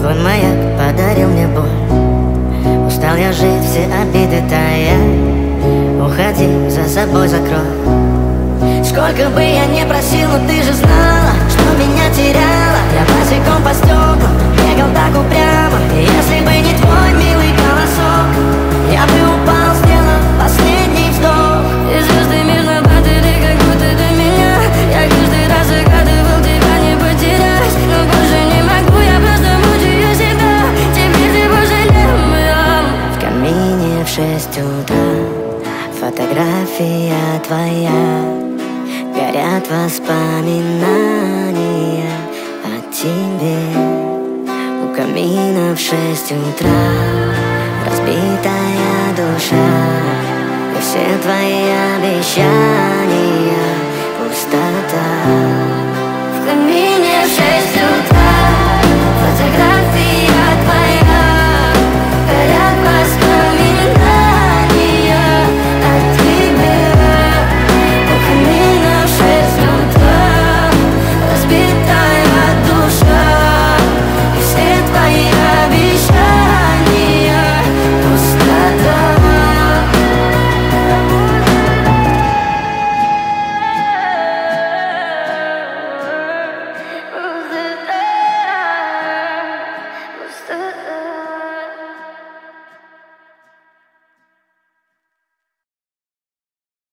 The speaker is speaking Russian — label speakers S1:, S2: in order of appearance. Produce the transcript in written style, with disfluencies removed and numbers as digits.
S1: Твой маяк подарил мне боль. Устал я жить, все обиды тая. Уходи, за собой закрой. Сколько бы я не просил, но ты же знала, что меня теряла. Я босиком по стеклам бегал так упрямо. И если бы не твой милый голосок, я бы упал, сделав последний вздох. И звезды мирно падали, как будто до меня. Я каждый раз загадывал тебя не потерять, но больше не могу, я просто мучаю себя. Теперь ты пожалел меня. В камине в 6 утра фотография твоя. Горят воспоминания о тебе. У камина в 6 утра разбитая душа. И все твои обещания пустота.